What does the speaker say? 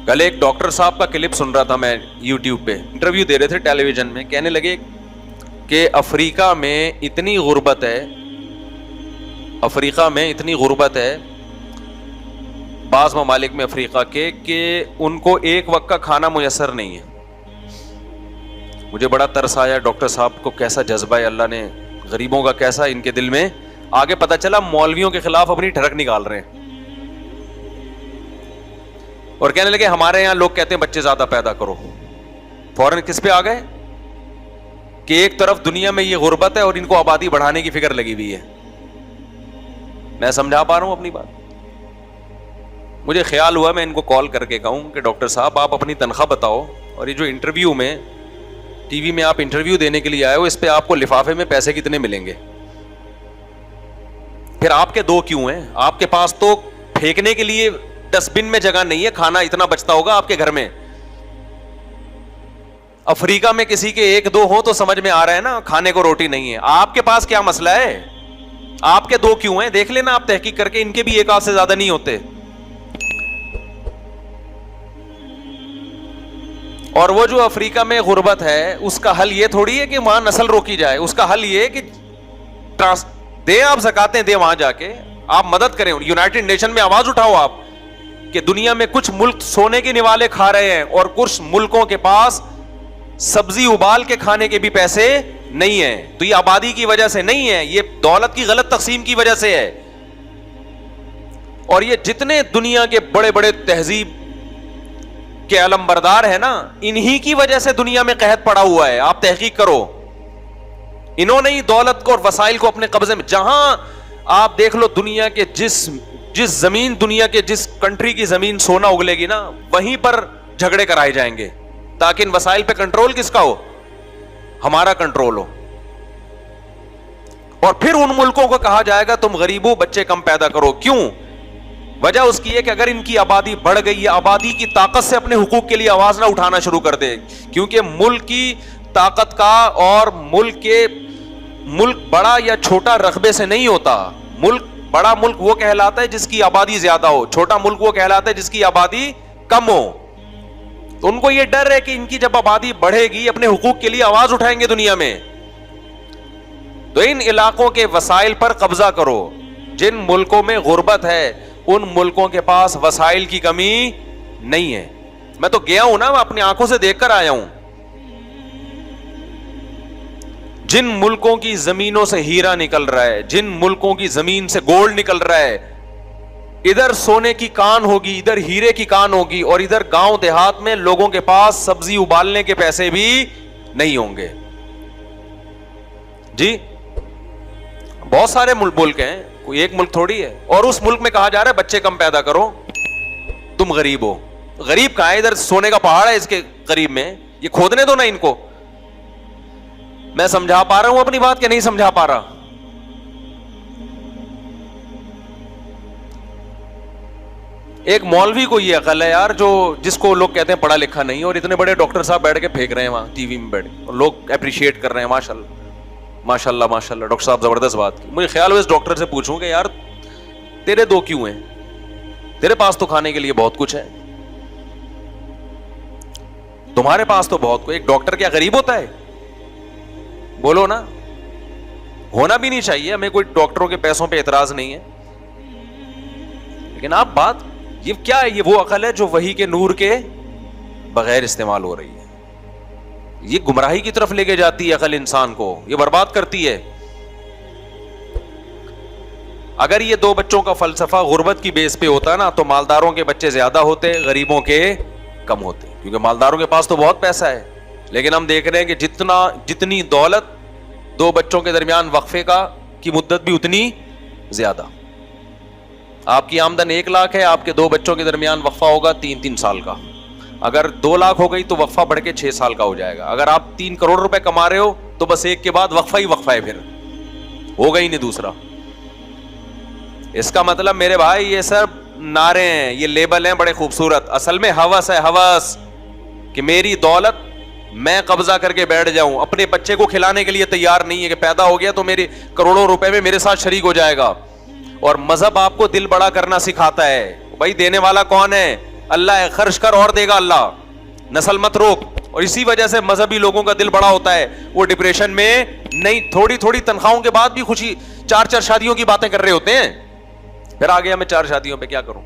کل ایک ڈاکٹر صاحب کا کلپ سن رہا تھا میں یوٹیوب پہ, انٹرویو دے رہے تھے ٹیلی ویژن میں. کہنے لگے کہ افریقہ میں اتنی غربت ہے, افریقہ میں اتنی غربت ہے بعض ممالک میں افریقہ کے, کہ ان کو ایک وقت کا کھانا میسر نہیں ہے. مجھے بڑا ترس آیا, ڈاکٹر صاحب کو کیسا جذبہ ہے اللہ نے, غریبوں کا کیسا ان کے دل میں. آگے پتہ چلا مولویوں کے خلاف اپنی ٹھڑک نکال رہے ہیں, اور کہنے لگے ہمارے یہاں لوگ کہتے ہیں بچے زیادہ پیدا کرو. فوراً کس پہ آ گئے کہ ایک طرف دنیا میں یہ غربت ہے اور ان کو آبادی بڑھانے کی فکر لگی ہوئی ہے. میں سمجھا پا رہا ہوں اپنی بات؟ مجھے خیال ہوا میں ان کو کال کر کے کہوں کہ ڈاکٹر صاحب آپ اپنی تنخواہ بتاؤ, اور یہ جو انٹرویو میں ٹی وی میں آپ انٹرویو دینے کے لیے آئے ہو, اس پہ آپ کو لفافے میں پیسے کتنے ملیں گے؟ پھر آپ کے دو کیوں ہیں؟ آپ کے پاس تو پھینکنے کے لیے ڈسٹ بن میں جگہ نہیں ہے, کھانا اتنا بچتا ہوگا آپ کے گھر میں. افریقہ میں کسی کے ایک دو ہو تو سمجھ میں آ رہا ہے نا, کھانے کو روٹی نہیں ہے. آپ کے پاس کیا مسئلہ ہے؟ آپ کے دو کیوں ہیں؟ دیکھ لینا آپ تحقیق کر کے, ان کے بھی ایک آدھ سے زیادہ نہیں ہوتے. اور وہ جو افریقہ میں غربت ہے اس کا حل یہ تھوڑی ہے کہ وہاں نسل روکی جائے, اس کا حل یہ ہے کہ دیں آپ زکاتیں دیں, وہاں جا کے آپ مدد کریں. یونائٹڈ نیشن میں آواز اٹھاؤ آپ کہ دنیا میں کچھ ملک سونے کے نوالے کھا رہے ہیں اور کچھ ملکوں کے پاس سبزی ابال کے کھانے کے بھی پیسے نہیں ہیں. تو یہ آبادی کی وجہ سے نہیں ہے, یہ دولت کی غلط تقسیم کی وجہ سے ہے. اور یہ جتنے دنیا کے بڑے بڑے تہذیب کے علم بردار ہیں نا, انہی کی وجہ سے دنیا میں قحط پڑا ہوا ہے. آپ تحقیق کرو, انہوں نے ہی دولت کو اور وسائل کو اپنے قبضے میں. جہاں آپ دیکھ لو دنیا کے جس زمین, دنیا کے جس کنٹری کی زمین سونا اگلے گی نا, وہیں پر جھگڑے کرائے جائیں گے تاکہ ان وسائل پہ کنٹرول کس کا ہو؟ ہمارا کنٹرول ہو. اور پھر ان ملکوں کو کہا جائے گا تم غریب ہو, بچے کم پیدا کرو. کیوں؟ وجہ اس کی ہے کہ اگر ان کی آبادی بڑھ گئی, یہ آبادی کی طاقت سے اپنے حقوق کے لیے آواز نہ اٹھانا شروع کر دے. کیونکہ ملک کی طاقت کا اور ملک بڑا یا چھوٹا رقبے سے نہیں ہوتا. بڑا ملک وہ کہلاتا ہے جس کی آبادی زیادہ ہو, چھوٹا ملک وہ کہلاتا ہے جس کی آبادی کم ہو. تو ان کو یہ ڈر ہے کہ ان کی جب آبادی بڑھے گی اپنے حقوق کے لیے آواز اٹھائیں گے دنیا میں. تو ان علاقوں کے وسائل پر قبضہ کرو. جن ملکوں میں غربت ہے ان ملکوں کے پاس وسائل کی کمی نہیں ہے. میں تو گیا ہوں نا, میں اپنی آنکھوں سے دیکھ کر آیا ہوں. جن ملکوں کی زمینوں سے ہیرا نکل رہا ہے, جن ملکوں کی زمین سے گولڈ نکل رہا ہے, ادھر سونے کی کان ہوگی, ادھر ہیرے کی کان ہوگی, اور ادھر گاؤں دیہات میں لوگوں کے پاس سبزی ابالنے کے پیسے بھی نہیں ہوں گے. جی بہت سارے ملک ہیں, کوئی ایک ملک تھوڑی ہے. اور اس ملک میں کہا جا رہا ہے بچے کم پیدا کرو, تم غریب ہو. غریب کہاں ہے؟ ادھر سونے کا پہاڑ ہے اس کے قریب میں, یہ کھودنے دو نا ان کو. میں سمجھا پا رہا ہوں اپنی بات کہ نہیں سمجھا پا رہا؟ ایک مولوی کو یہ عقل ہے یار, جس کو لوگ کہتے ہیں پڑھا لکھا نہیں, اور اتنے بڑے ڈاکٹر صاحب بیٹھ کے پھینک رہے ہیں وہاں ٹی وی میں بیٹھ کے, اور لوگ اپریشیٹ کر رہے ہیں. ماشاء اللہ ماشاء اللہ ماشاء اللہ, ڈاکٹر صاحب زبردست بات کی. مجھے خیال ہوا اس ڈاکٹر سے پوچھوں کہ یار تیرے دو کیوں ہیں؟ تیرے پاس تو کھانے کے لیے بہت کچھ ہے, تمہارے پاس تو بہت کچھ. ایک ڈاکٹر کیا غریب ہوتا ہے؟ بولو نا. ہونا بھی نہیں چاہیے, ہمیں کوئی ڈاکٹروں کے پیسوں پہ اعتراض نہیں ہے, لیکن آپ بات یہ کیا ہے؟ یہ وہ عقل ہے جو وحی کے نور کے بغیر استعمال ہو رہی ہے. یہ گمراہی کی طرف لے کے جاتی ہے عقل انسان کو, یہ برباد کرتی ہے. اگر یہ دو بچوں کا فلسفہ غربت کی بیس پہ ہوتا نا, تو مالداروں کے بچے زیادہ ہوتے, غریبوں کے کم ہوتے. کیونکہ مالداروں کے پاس تو بہت پیسہ ہے, لیکن ہم دیکھ رہے ہیں کہ جتنی دولت, دو بچوں کے درمیان وقفے کی مدت بھی اتنی زیادہ. آپ کی آمدن 1 لاکھ ہے, آپ کے 2 بچوں کے درمیان وقفہ ہوگا 3 سال کا. اگر 2 لاکھ ہو گئی تو وقفہ بڑھ کے 6 سال کا ہو جائے گا. اگر آپ 3 کروڑ روپے کما رہے ہو تو بس ایک کے بعد وقفہ ہی وقفہ ہے, پھر ہوگا ہی نہیں دوسرا. اس کا مطلب میرے بھائی یہ سب نعرے ہیں, یہ لیبل ہیں بڑے خوبصورت. اصل میں ہوس ہے, ہوس, کہ میری دولت میں قبضہ کر کے بیٹھ جاؤں. اپنے بچے کو کھلانے کے لیے تیار نہیں ہے کہ پیدا ہو گیا تو میرے کروڑوں روپے میں میرے ساتھ شریک ہو جائے گا. اور مذہب آپ کو دل بڑا کرنا سکھاتا ہے. بھائی دینے والا کون ہے؟ اللہ ہے خرچ کر اور دے گا اللہ, نسل مت روک. اور اسی وجہ سے مذہبی لوگوں کا دل بڑا ہوتا ہے, وہ ڈپریشن میں نہیں, تھوڑی تھوڑی تنخواہوں کے بعد بھی خوشی 4 شادیوں کی باتیں کر رہے ہوتے ہیں. پھر آگے میں 4 شادیوں پہ کیا کروں.